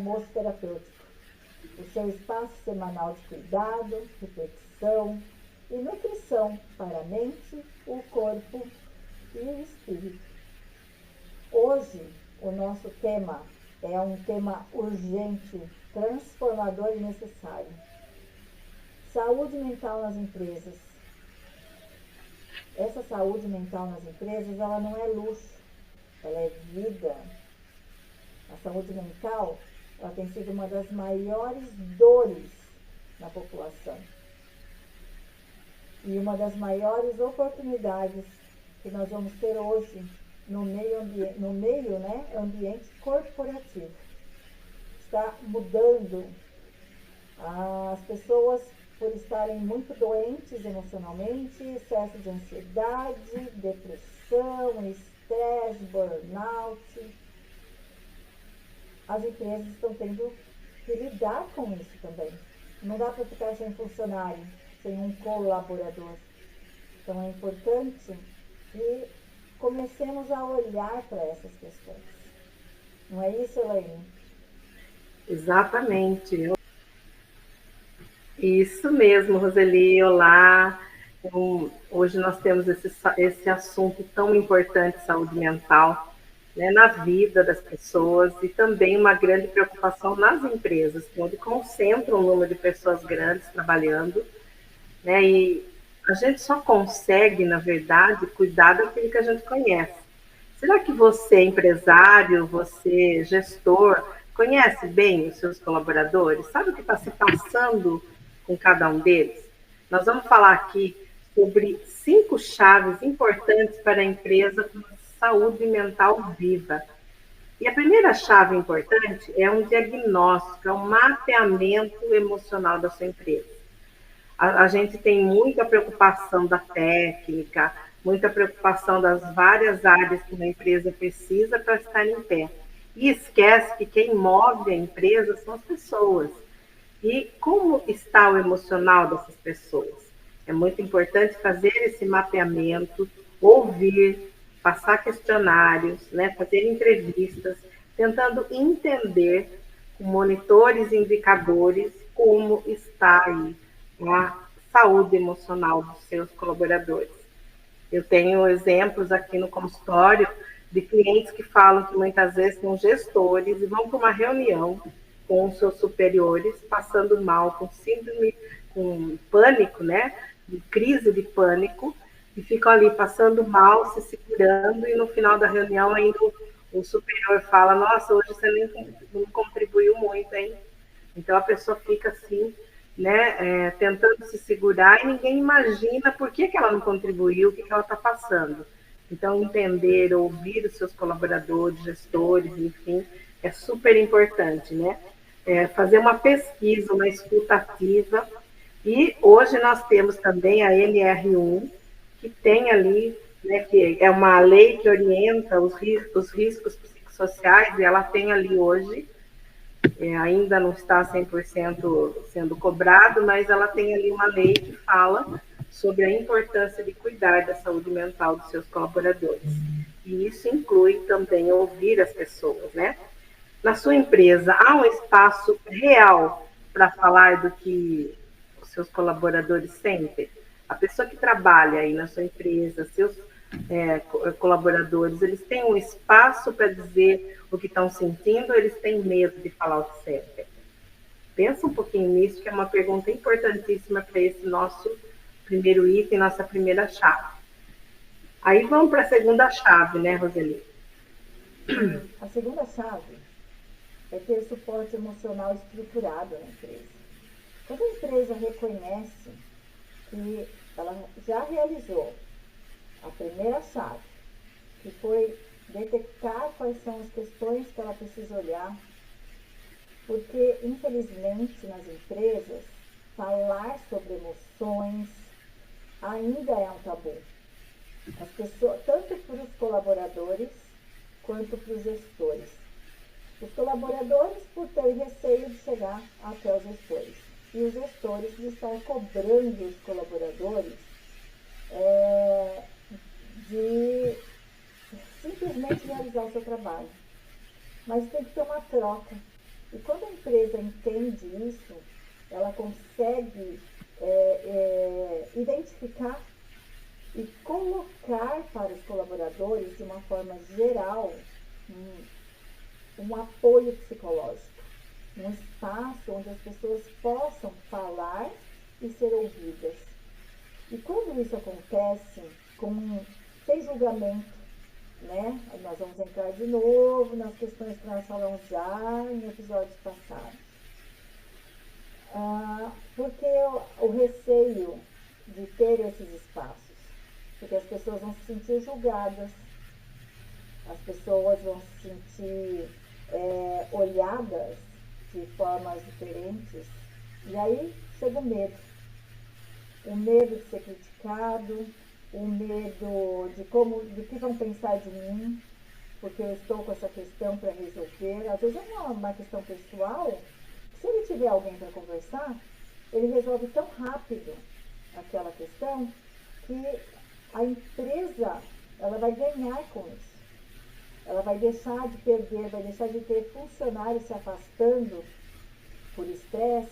almoço terapêutico, o seu espaço semanal de cuidado, reflexão e nutrição para a mente, o corpo e o espírito. Hoje, o nosso tema é um tema urgente, transformador e necessário. Saúde mental nas empresas. Essa saúde mental nas empresas, ela não é luxo, ela é vida. A saúde mental, ela tem sido uma das maiores dores na população. E uma das maiores oportunidades que nós vamos ter hoje no meio ambiente corporativo. Está mudando. As pessoas, por estarem muito doentes emocionalmente, excesso de ansiedade, depressão, estresse, burnout, as empresas estão tendo que lidar com isso também. Não dá para ficar sem funcionário, sem um colaborador. Então é importante que comecemos a olhar para essas questões. Não é isso, Elaine? Exatamente. Isso mesmo, Roseli. Olá. Hoje nós temos esse assunto tão importante, saúde mental, né, na vida das pessoas e também uma grande preocupação nas empresas, onde concentra um número de pessoas grandes trabalhando, né, e a gente só consegue, na verdade, cuidar daquilo que a gente conhece. Será que você, empresário, você, gestor, conhece bem os seus colaboradores? Sabe o que está se passando com cada um deles? Nós vamos falar aqui sobre 5 chaves importantes para a empresa com saúde mental viva. E a primeira chave importante é um diagnóstico, é um mapeamento emocional da sua empresa. A gente tem muita preocupação da técnica, muita preocupação das várias áreas que uma empresa precisa para estar em pé. E esquece que quem move a empresa são as pessoas. E como está o emocional dessas pessoas? É muito importante fazer esse mapeamento, ouvir, passar questionários, né, fazer entrevistas, tentando entender com monitores e indicadores como está aí a saúde emocional dos seus colaboradores. Eu tenho exemplos aqui no consultório de clientes que falam que muitas vezes são gestores e vão para uma reunião com os seus superiores, passando mal, com síndrome, com pânico, né? De crise de pânico, e ficam ali passando mal, se segurando, e no final da reunião ainda o superior fala, nossa, hoje você nem não contribuiu muito, hein? Então a pessoa fica assim, né, tentando se segurar e ninguém imagina por que ela não contribuiu, o que ela está passando. Então, entender, ouvir os seus colaboradores, gestores, enfim, é super importante, né? Fazer uma pesquisa, uma escuta ativa. E hoje nós temos também a NR1, que tem ali, né, que é uma lei que orienta os riscos psicossociais, e ela tem ali hoje, ainda não está 100% sendo cobrado, mas ela tem ali uma lei que fala sobre a importância de cuidar da saúde mental dos seus colaboradores. E isso inclui também ouvir as pessoas, né? Na sua empresa, há um espaço real para falar do que os seus colaboradores sentem? A pessoa que trabalha aí na sua empresa, seus colaboradores, eles têm um espaço para dizer o que estão sentindo, ou eles têm medo de falar o que sentem? Pensa um pouquinho nisso, que é uma pergunta importantíssima para esse nosso primeiro item, nossa primeira chave. Aí vamos para a segunda chave, né, Roseli? A segunda chave é ter suporte emocional estruturado na empresa. Quando a empresa reconhece que ela já realizou a primeira chave, que foi detectar quais são as questões que ela precisa olhar, porque, infelizmente, nas empresas, falar sobre emoções ainda é um tabu. As pessoas, tanto para os colaboradores quanto para os gestores. Os colaboradores por ter receio de chegar até os gestores. E os gestores de estar cobrando os colaboradores de simplesmente realizar o seu trabalho. Mas tem que ter uma troca. E quando empresa entende isso, ela consegue identificar e colocar para os colaboradores, de uma forma geral, um apoio psicológico, um espaço onde as pessoas possam falar e ser ouvidas. E quando isso acontece, sem julgamento, né? Nós vamos entrar de novo nas questões que nós falamos já em episódios passados. Porque o receio de ter esses espaços? Porque as pessoas vão se sentir julgadas, as pessoas vão se sentir olhadas de formas diferentes, e aí chega o medo. O medo de ser criticado, o medo de que vão pensar de mim, porque eu estou com essa questão para resolver. Às vezes é uma questão pessoal, que se ele tiver alguém para conversar, ele resolve tão rápido aquela questão, que a empresa ela vai ganhar com isso. Ela vai deixar de perder, vai deixar de ter funcionários se afastando por estresse,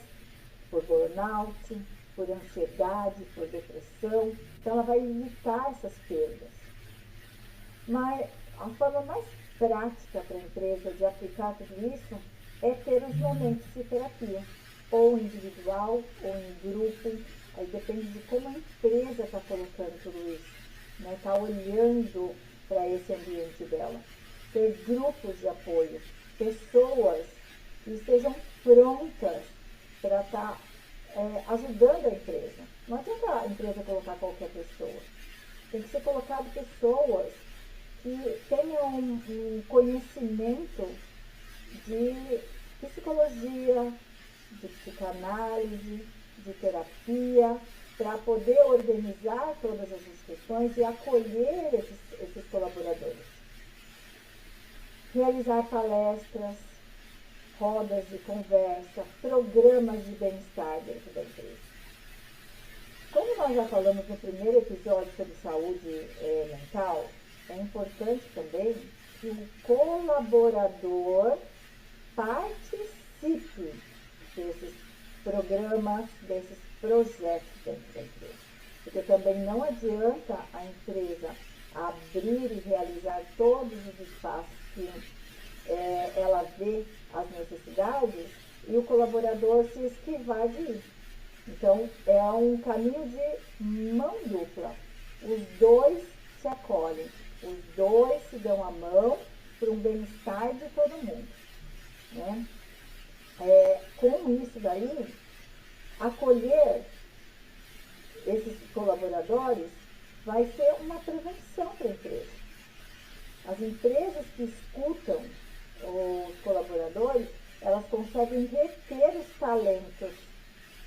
por burnout, por ansiedade, por depressão. Então, ela vai evitar essas perdas. Mas a forma mais prática para a empresa de aplicar tudo isso é ter os momentos de terapia, ou individual, ou em grupo. Aí depende de como a empresa está colocando tudo isso, né? Está olhando para esse ambiente dela. Ter grupos de apoio, pessoas que estejam prontas para estar ajudando a empresa. Não adianta a empresa colocar qualquer pessoa. Tem que ser colocado pessoas que tenham um conhecimento de psicologia, de psicanálise, de terapia, para poder organizar todas essas questões e acolher esses colaboradores. Realizar palestras, rodas de conversa, programas de bem-estar dentro da empresa. Como nós já falamos no primeiro episódio sobre saúde mental, é importante também que o colaborador participe desses programas, desses projetos dentro da empresa. Porque também não adianta a empresa abrir e realizar todos os espaços que ela vê as necessidades e o colaborador se esquivar de ir. Então, é um caminho de mão dupla. Os dois se acolhem, os dois se dão a mão para um bem-estar de todo mundo, né? Com isso daí, acolher esses colaboradores vai ser uma prevenção para a empresa. As empresas que escutam os colaboradores, elas conseguem reter os talentos,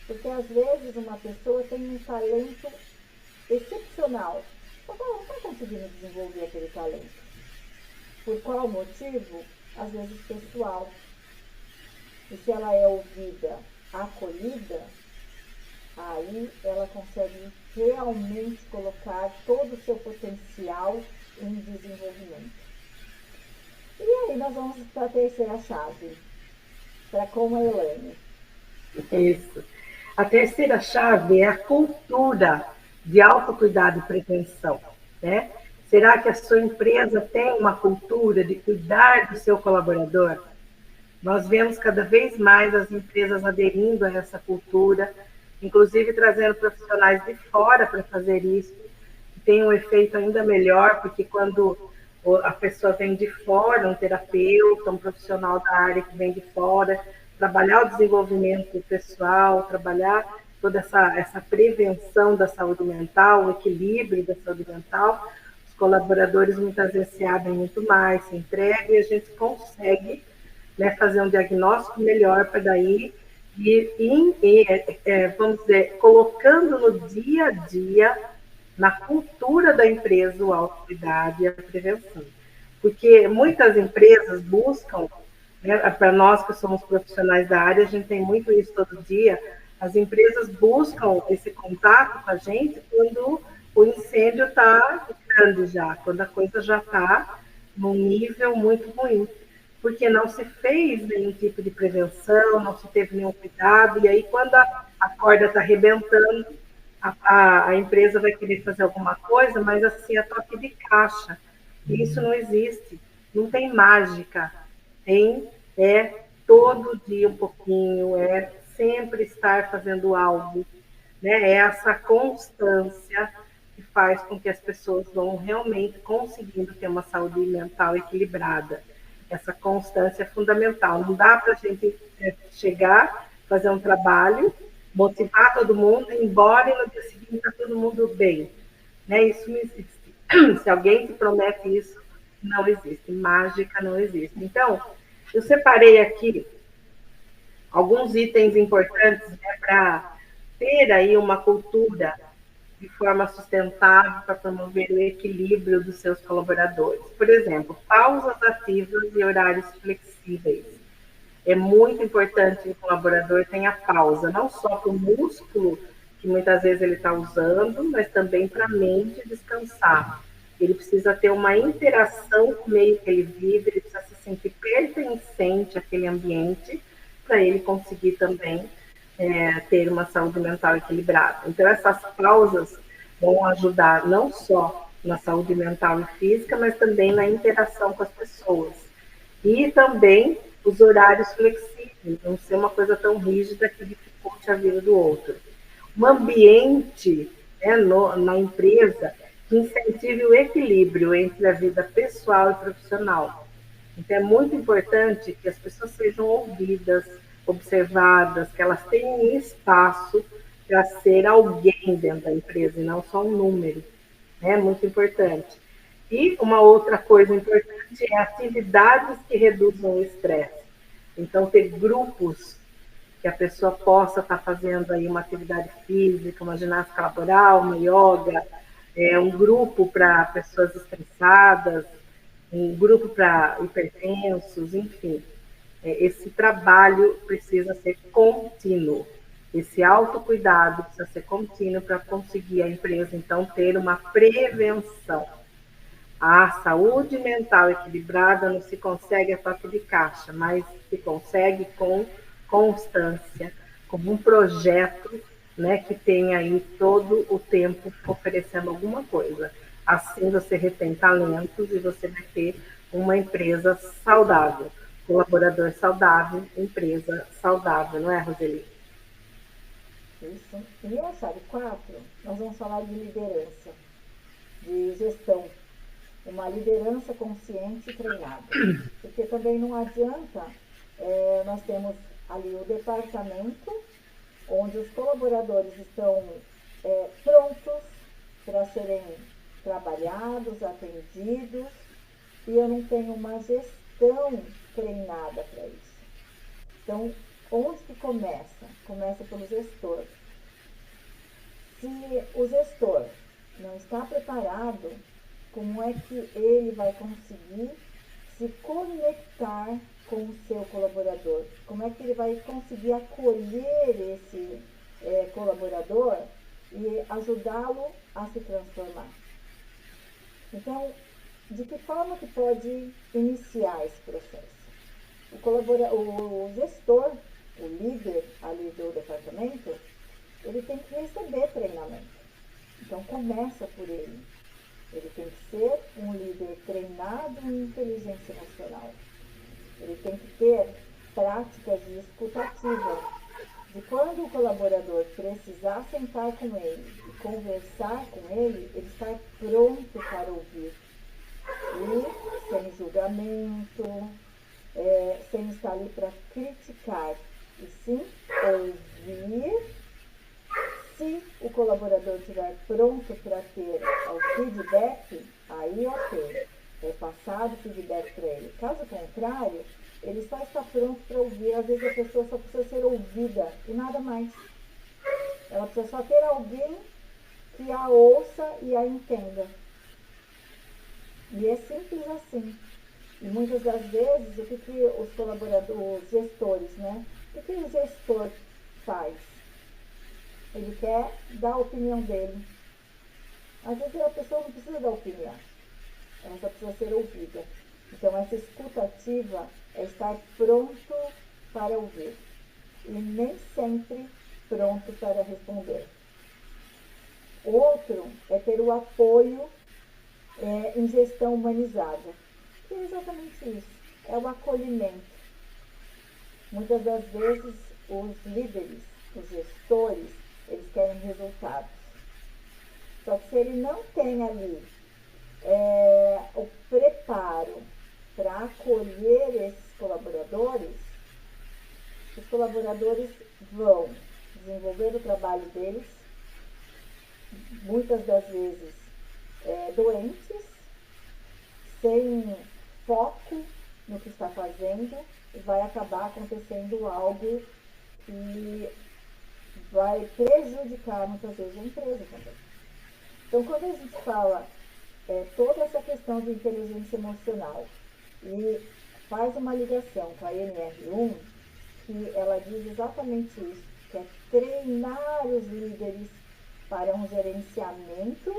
porque às vezes uma pessoa tem um talento excepcional, só que ela não está conseguindo desenvolver aquele talento. Por qual motivo? Às vezes pessoal. E se ela é ouvida, acolhida, aí ela consegue realmente colocar todo o seu potencial em desenvolvimento. E aí nós vamos para a terceira chave, para como a Elaine. Isso. A terceira chave é a cultura de autocuidado e prevenção, né? Será que a sua empresa tem uma cultura de cuidar do seu colaborador? Nós vemos cada vez mais as empresas aderindo a essa cultura, inclusive trazendo profissionais de fora para fazer isso. Tem um efeito ainda melhor, porque quando a pessoa vem de fora, um terapeuta, um profissional da área que vem de fora, trabalhar o desenvolvimento pessoal, trabalhar toda essa prevenção da saúde mental, o equilíbrio da saúde mental, os colaboradores muitas vezes se abrem muito mais, se entregam e a gente consegue, né, fazer um diagnóstico melhor para daí vamos dizer, colocando no dia a dia, na cultura da empresa, o autocuidado e a prevenção. Porque muitas empresas buscam, né, para nós que somos profissionais da área, a gente tem muito isso todo dia, as empresas buscam esse contato com a gente quando o incêndio está grande já, quando a coisa já está num nível muito ruim. porque não se fez nenhum tipo de prevenção, não se teve nenhum cuidado, e aí quando a corda está arrebentando, a empresa vai querer fazer alguma coisa, mas assim, a toque de caixa. E isso não existe, não tem mágica, tem todo dia um pouquinho, sempre estar fazendo algo, né? É essa constância que faz com que as pessoas vão realmente conseguindo ter uma saúde mental equilibrada. Essa constância é fundamental. Não dá para a gente chegar, fazer um trabalho, motivar todo mundo, ir embora e no dia seguinte está todo mundo bem. Né? Isso não existe. Se alguém te promete isso, não existe. Mágica não existe. Então, eu separei aqui alguns itens importantes, né, para ter aí uma cultura de forma sustentável para promover o equilíbrio dos seus colaboradores. Por exemplo, pausas ativas e horários flexíveis. É muito importante que o colaborador tenha pausa, não só para o músculo, que muitas vezes ele está usando, mas também para a mente descansar. Ele precisa ter uma interação com o meio que ele vive, ele precisa se sentir pertencente àquele ambiente, para ele conseguir também ter uma saúde mental equilibrada. Então, essas pausas vão ajudar não só na saúde mental e física, mas também na interação com as pessoas. E também os horários flexíveis, não ser uma coisa tão rígida que dificulte a vida do outro. Um ambiente na empresa que incentive o equilíbrio entre a vida pessoal e profissional. Então, é muito importante que as pessoas sejam ouvidas, observadas, que elas tenham um espaço para ser alguém dentro da empresa e não só um número. É muito importante. E uma outra coisa importante é atividades que reduzam o estresse. Então, ter grupos que a pessoa possa estar fazendo aí uma atividade física, uma ginástica laboral, uma yoga, um grupo para pessoas estressadas, um grupo para hipertensos, enfim. Esse trabalho precisa ser contínuo. Esse autocuidado precisa ser contínuo para conseguir a empresa, então, ter uma prevenção. A saúde mental equilibrada não se consegue a toque de caixa, mas se consegue com constância, como um projeto, né, que tem aí todo o tempo oferecendo alguma coisa. Assim você retém talentos e você vai ter uma empresa saudável, colaborador saudável, empresa saudável, não é, Roseli? Isso. E a chave 4, nós vamos falar de liderança, de gestão. Uma liderança consciente e treinada. Porque também não adianta, nós temos ali o departamento, onde os colaboradores estão prontos para serem trabalhados, atendidos, e eu não tenho uma gestão treinada para isso. Então, onde que começa? Começa pelo gestor. Se o gestor não está preparado, como é que ele vai conseguir se conectar com o seu colaborador? Como é que ele vai conseguir acolher esse colaborador e ajudá-lo a se transformar? Então, de que forma que pode iniciar esse processo? O gestor, o líder ali do departamento, ele tem que receber treinamento. Então, começa por ele. Ele tem que ser um líder treinado em inteligência emocional. Ele tem que ter práticas de escutativa. De quando o colaborador precisar sentar com ele e conversar com ele, ele está pronto para ouvir. E sem julgamento, sem estar ali para criticar, e sim ouvir. Se o colaborador estiver pronto para ter o feedback, aí ok, é passado o feedback para ele. Caso contrário, ele só está pronto para ouvir. Às vezes a pessoa só precisa ser ouvida e nada mais. Ela precisa só ter alguém que a ouça e a entenda. E é simples assim. E muitas das vezes, o que os colaboradores, os gestores, né? O que o gestor faz? Ele quer dar a opinião dele. Às vezes a pessoa não precisa dar opinião, ela só precisa ser ouvida. Então essa escuta ativa é estar pronto para ouvir e nem sempre pronto para responder. Outro é ter o apoio em gestão humanizada, que é exatamente isso, é o acolhimento. Muitas das vezes os líderes, os gestores, eles querem resultados. Só que se ele não tem ali o preparo para acolher esses colaboradores, os colaboradores vão desenvolver o trabalho deles, muitas das vezes doentes, sem foco no que está fazendo, e vai acabar acontecendo algo que vai prejudicar muitas vezes a empresa também. Então, quando a gente fala toda essa questão de inteligência emocional e faz uma ligação com a NR1, que ela diz exatamente isso, que é treinar os líderes para um gerenciamento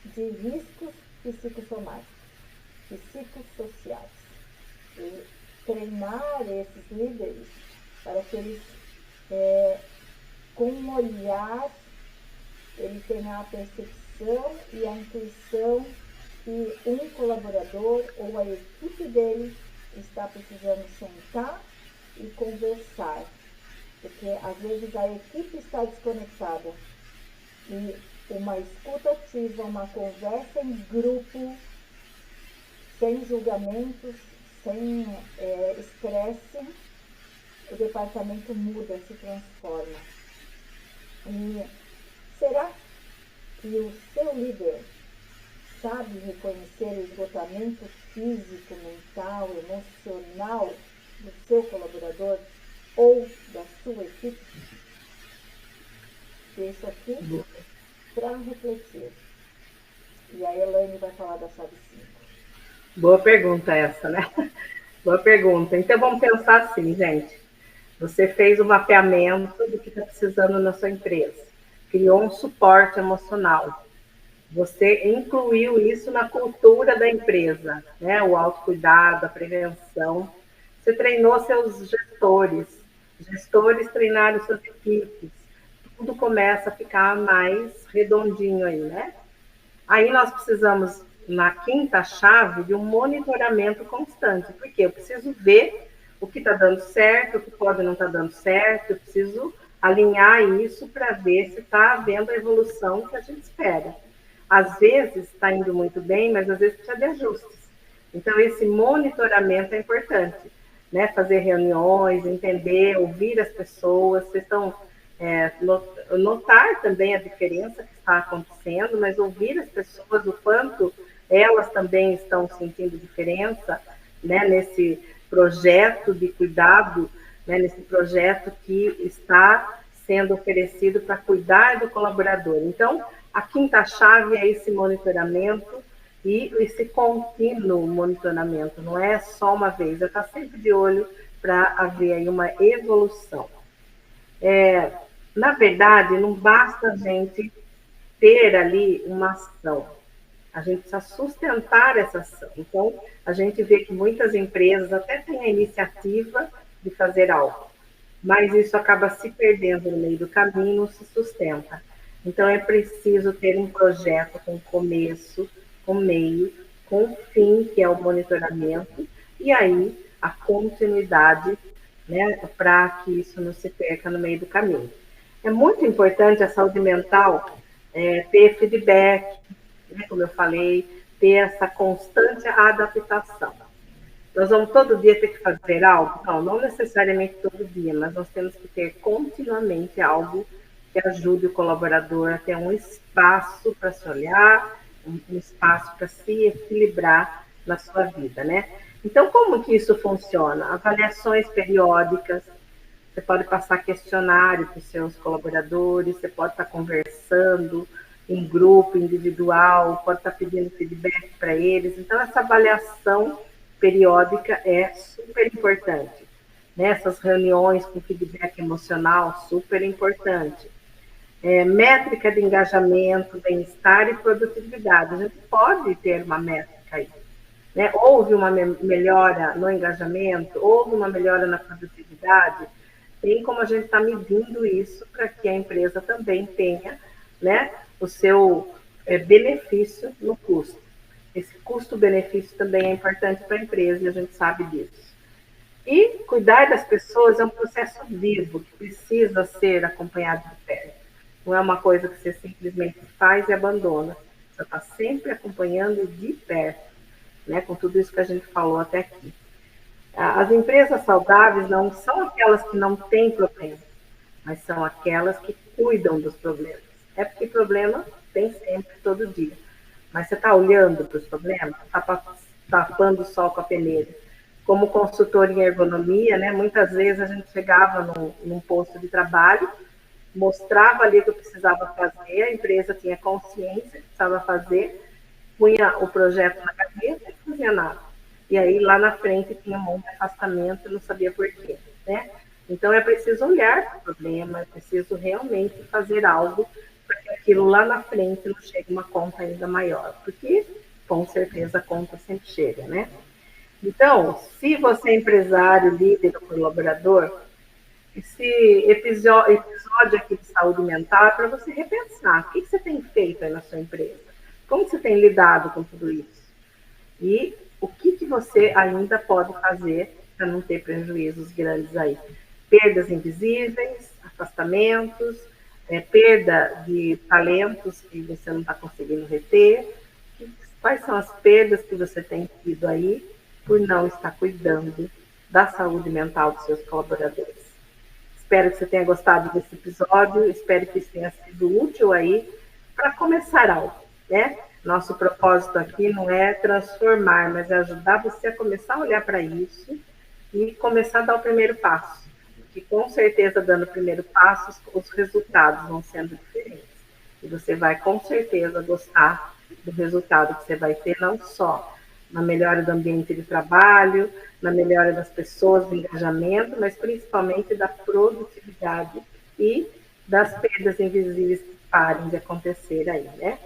de riscos psicossomáticos, psicossociais. E treinar esses líderes para que eles, com um olhar, ele tenha a percepção e a intuição que um colaborador ou a equipe dele está precisando sentar e conversar. Porque às vezes a equipe está desconectada e uma escuta ativa, uma conversa em grupo, sem julgamentos, sem estresse, o departamento muda, se transforma. E será que o seu líder sabe reconhecer o esgotamento físico, mental, emocional do seu colaborador ou da sua equipe? Deixo aqui para refletir. E a Elaine vai falar da chave 5. Boa pergunta essa, né? Boa pergunta. Então vamos pensar assim, gente. Você fez o mapeamento do que está precisando na sua empresa. Criou um suporte emocional. Você incluiu isso na cultura da empresa, né? O autocuidado, a prevenção. Você treinou seus gestores. Gestores treinaram suas equipes. Tudo começa a ficar mais redondinho aí, né? Aí nós precisamos, na quinta chave, de um monitoramento constante. Porque eu preciso ver o que está dando certo, o que pode não estar dando certo. Eu preciso alinhar isso para ver se está havendo a evolução que a gente espera. Às vezes está indo muito bem, mas às vezes precisa de ajustes. Então, esse monitoramento é importante, né? Fazer reuniões, entender, ouvir as pessoas. Vocês estão notar também a diferença que está acontecendo, mas ouvir as pessoas, o quanto elas também estão sentindo diferença, né? Nesse projeto de cuidado, né? Nesse projeto que está sendo oferecido para cuidar do colaborador. Então, a quinta chave é esse monitoramento e esse contínuo monitoramento, não é só uma vez, é estar sempre de olho para haver aí uma evolução. Na verdade, não basta a gente ter ali uma ação, a gente precisa sustentar essa ação. Então, a gente vê que muitas empresas até têm a iniciativa de fazer algo, mas isso acaba se perdendo no meio do caminho, não se sustenta. Então, é preciso ter um projeto com começo, com meio, com fim, que é o monitoramento, e aí a continuidade, né, para que isso não se perca no meio do caminho. É muito importante a saúde mental ter feedback, né, como eu falei, ter essa constante adaptação. Nós vamos todo dia ter que fazer algo? Não necessariamente todo dia, mas nós temos que ter continuamente algo que ajude o colaborador a ter um espaço para se olhar, um espaço para se equilibrar na sua vida, né? Então, como que isso funciona? Avaliações periódicas, você pode passar questionário para os seus colaboradores, você pode estar conversando em grupo, individual, pode estar pedindo feedback para eles. Então, essa avaliação periódica é super importante. Nessas reuniões com feedback emocional, super importante. Métrica de engajamento, bem-estar e produtividade. A gente pode ter uma métrica aí, né? Houve uma melhora no engajamento, houve uma melhora na produtividade, tem como a gente estar medindo isso para que a empresa também tenha, né, o seu benefício no custo. Esse custo-benefício também é importante para a empresa e a gente sabe disso. E cuidar das pessoas é um processo vivo, que precisa ser acompanhado de perto. Não é uma coisa que você simplesmente faz e abandona. Você está sempre acompanhando de perto, né, com tudo isso que a gente falou até aqui. As empresas saudáveis não são aquelas que não têm problema, mas são aquelas que cuidam dos problemas. É porque problema tem sempre, todo dia. Mas você está olhando para os problemas, está tapando o sol com a peneira. Como consultor em ergonomia, né, muitas vezes a gente chegava num posto de trabalho, mostrava ali o que eu precisava fazer, a empresa tinha consciência que precisava fazer, punha o projeto na cabeça e não fazia nada. E aí lá na frente tinha um monte de afastamento e não sabia por quê, né? Então é preciso olhar para o problema, é preciso realmente fazer algo para que aquilo lá na frente não chegue uma conta ainda maior, porque com certeza a conta sempre chega, né? Então, se você é empresário, líder ou colaborador, esse episódio aqui de saúde mental é para você repensar o que você tem feito aí na sua empresa, como você tem lidado com tudo isso e o que você ainda pode fazer para não ter prejuízos grandes aí. Perdas invisíveis, afastamentos, perda de talentos que você não está conseguindo reter. Quais são as perdas que você tem tido aí por não estar cuidando da saúde mental dos seus colaboradores? Espero que você tenha gostado desse episódio, espero que isso tenha sido útil aí para começar algo, né? Nosso propósito aqui não é transformar, mas é ajudar você a começar a olhar para isso e começar a dar o primeiro passo. Porque com certeza, dando o primeiro passo, os resultados vão sendo diferentes. E você vai com certeza gostar do resultado que você vai ter, não só na melhora do ambiente de trabalho, na melhora das pessoas, do engajamento, mas principalmente da produtividade e das perdas invisíveis que parem de acontecer aí, né?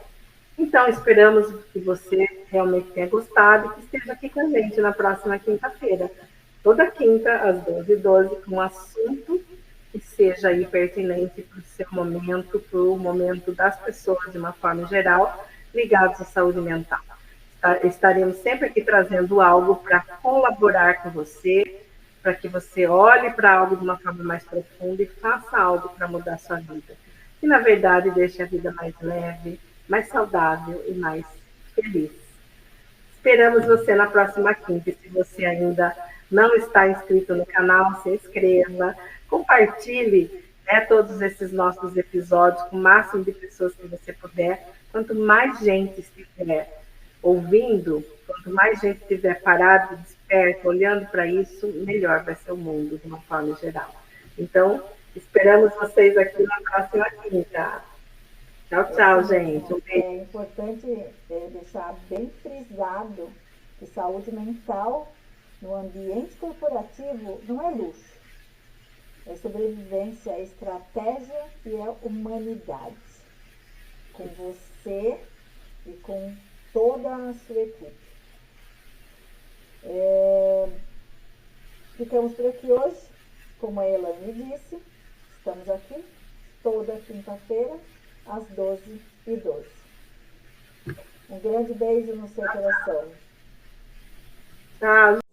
Então, esperamos que você realmente tenha gostado e que esteja aqui com a gente na próxima quinta-feira. Toda quinta, às 12h12, com um assunto que seja aí pertinente para o seu momento, para o momento das pessoas de uma forma geral, ligados à saúde mental. Estaremos sempre aqui trazendo algo para colaborar com você, para que você olhe para algo de uma forma mais profunda e faça algo para mudar a sua vida. E, na verdade, deixe a vida mais leve, mais saudável e mais feliz. Esperamos você na próxima quinta. E se você ainda não está inscrito no canal, se inscreva, compartilhe, né, todos esses nossos episódios com o máximo de pessoas que você puder. Quanto mais gente estiver ouvindo, quanto mais gente estiver parado, desperto, olhando para isso, melhor vai ser o mundo de uma forma geral. Então, esperamos vocês aqui na próxima quinta. Tchau, tchau, gente. Um beijo. É importante deixar bem frisado que saúde mental no ambiente corporativo não é luxo. É sobrevivência, é estratégia e é humanidade. Com você e com toda a sua equipe. Ficamos por aqui hoje. Como a Elaine disse, estamos aqui toda quinta-feira, às 12h12. Um grande beijo no seu coração. Tchau.